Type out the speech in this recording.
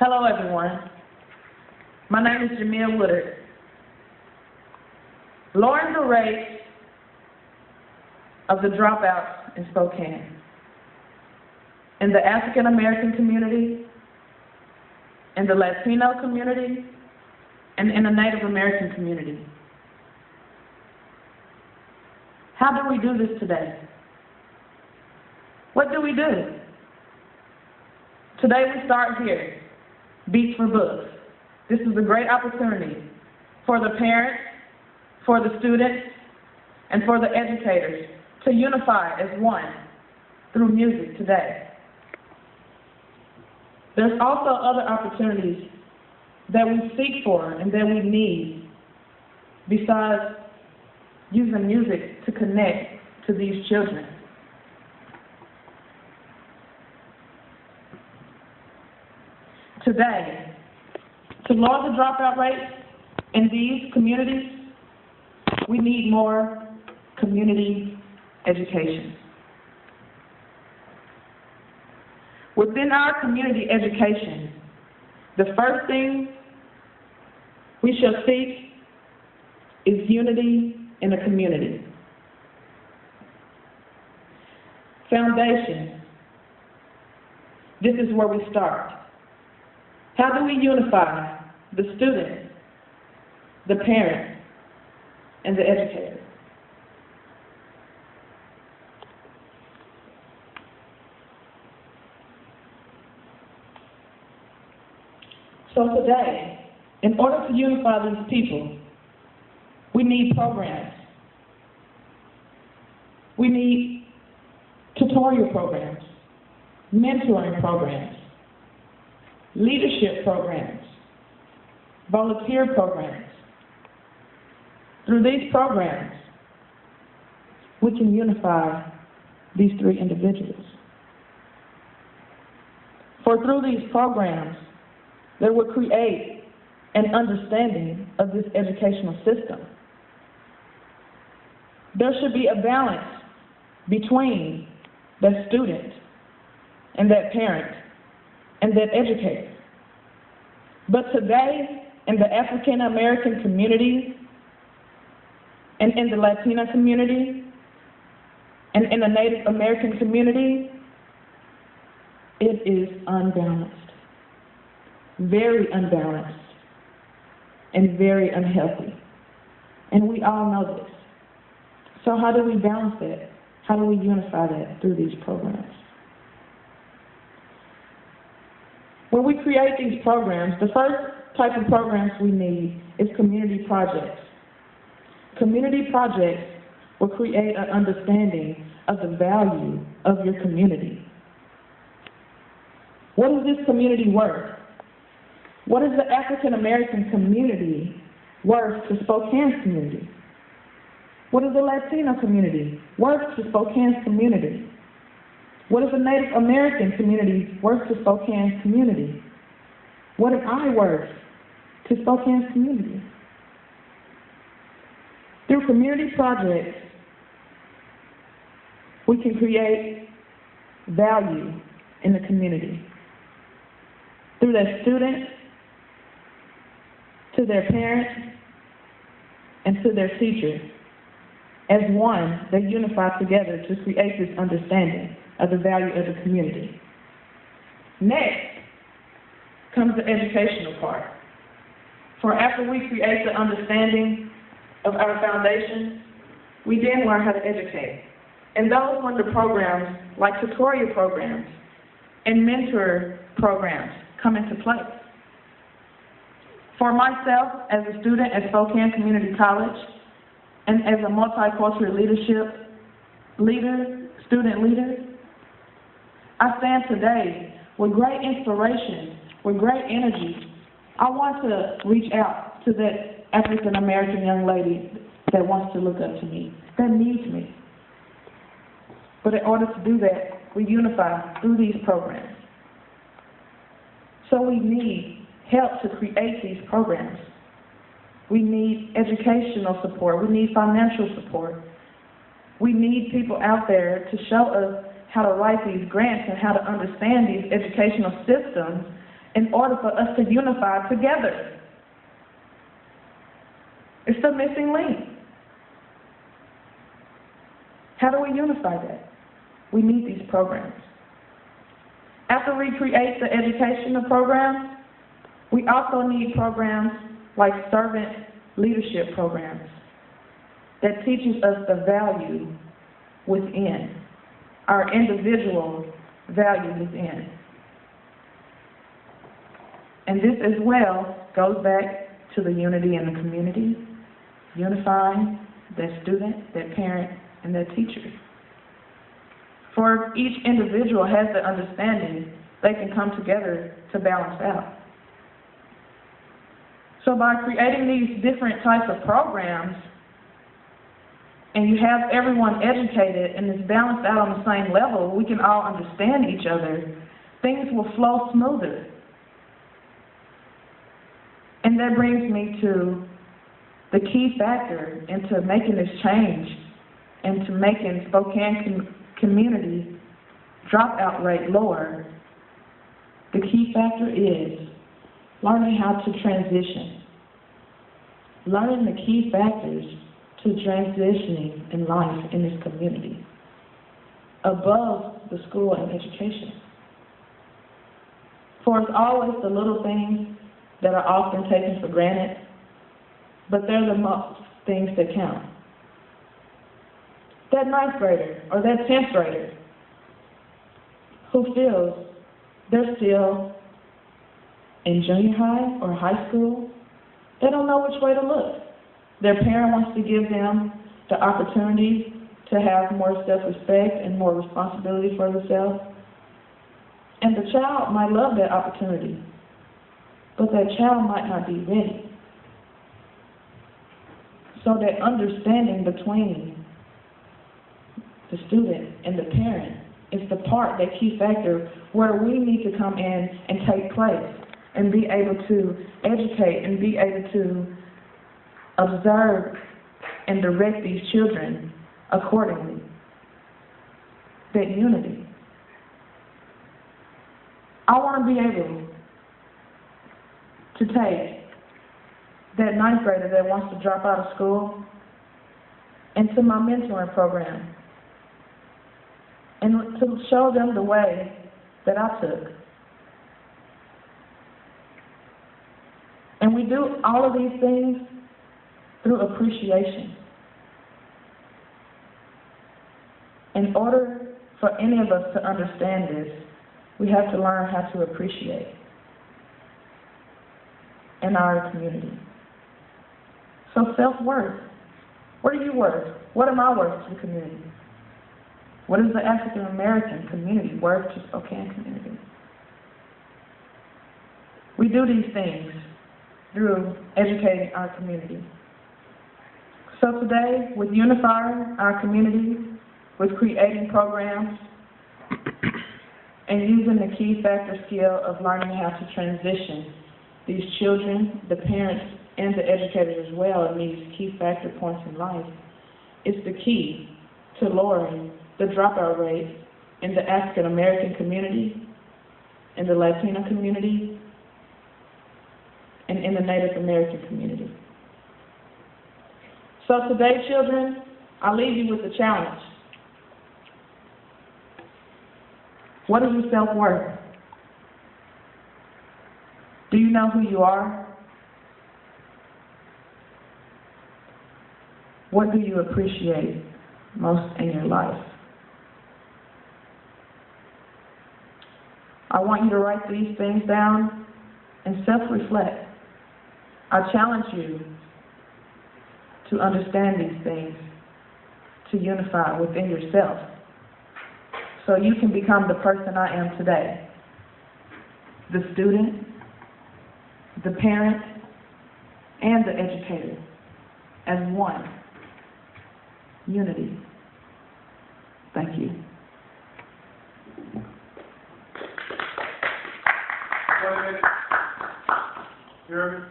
Hello, everyone. My name is Jamiea Wooder. Lowering the rate of the dropouts in Spokane, in the African American community, in the Latino community, and in the Native American community. How do we do this today? What do we do? Today we start here, Beats for Books. This is a great opportunity for the parents, for the students, and for the educators to unify as one through music today. There's also other opportunities that we seek for and that we need besides using music to connect to these children. Today, to lower the dropout rate in these communities, we need more community education. Within our community education, the first thing we shall seek is unity in the community. Foundation. This is where we start. How do we unify the student, the parent, and the educator? So today, in order to unify these people, we need programs. We need tutorial programs, mentoring programs, leadership programs, volunteer programs. Through these programs, we can unify these three individuals. For through these programs, they will create an understanding of this educational system. There should be a balance between that student and that parent and that educator. But today, in the African American community, and in the Latino community, and in the Native American community, it is unbalanced. Very unbalanced and very unhealthy. And we all know this. So how do we balance that? How do we unify that through these programs? When we create these programs, the first type of programs we need is community projects. Community projects will create an understanding of the value of your community. What is this community worth? What is the African American community worth to Spokane's community? What is the Latino community worth to Spokane's community? What is the Native American community worth to Spokane's community? What am I worth to Spokane's community? Through community projects, we can create value in the community. Through their students, to their parents, and to their teachers. As one, they unify together to create this understanding of the value of the community. Next comes the educational part. For after we create the understanding of our foundation, we then learn how to educate. And those are the programs like tutorial programs and mentor programs come into play. For myself, as a student at Spokane Community College, and as a multicultural student leader, I stand today with great inspiration, with great energy. I want to reach out to that African American young lady that wants to look up to me, that needs me. But in order to do that, we unify through these programs. So we need help to create these programs. We need educational support. We need financial support. We need people out there to show us how to write these grants and how to understand these educational systems in order for us to unify together. It's the missing link. How do we unify that? We need these programs. After we create the educational programs, we also need programs like servant leadership programs that teaches us the value within, our individual value within. And this as well goes back to the unity in the community, unifying that student, that parent, and that teacher. For if each individual has the understanding, they can come together to balance out. So by creating these different types of programs, and you have everyone educated and it's balanced out on the same level, we can all understand each other, things will flow smoother. And that brings me to the key factor into making this change and to making Spokane community dropout rate lower. The key factor is learning how to transition, learning the key factors to transitioning in life in this community, above the school and education. For it's always the little things that are often taken for granted, but they're the most things that count. That 9th grader or that 10th grader who feels they're still in junior high or high school, they don't know which way to look. Their parent wants to give them the opportunity to have more self-respect and more responsibility for themselves. And the child might love that opportunity, but that child might not be ready. So that understanding between the student and the parent is the part, that key factor, where we need to come in and take place and be able to educate and be able to observe and direct these children accordingly. That unity. I want to be able to take that 9th grader that wants to drop out of school into my mentoring program and to show them the way that I took. And we do all of these things through appreciation. In order for any of us to understand this, we have to learn how to appreciate in our community. So self-worth. What are you worth? What am I worth to the community? What is the African American community worth to Spokane community? We do these things through educating our community. So today, with unifying our community, with creating programs, and using the key factor skill of learning how to transition these children, the parents, and the educators as well in these key factor points in life, is the key to lowering the dropout rate in the African American community, in the Latino community, and in the Native American community. So today, children, I leave you with a challenge. What is your self-worth? Do you know who you are? What do you appreciate most in your life? I want you to write these things down and self-reflect. I challenge you to understand these things, to unify within yourself, so you can become the person I am today. The student, the parent, and the educator as one. Unity. Thank you. Wait a minute.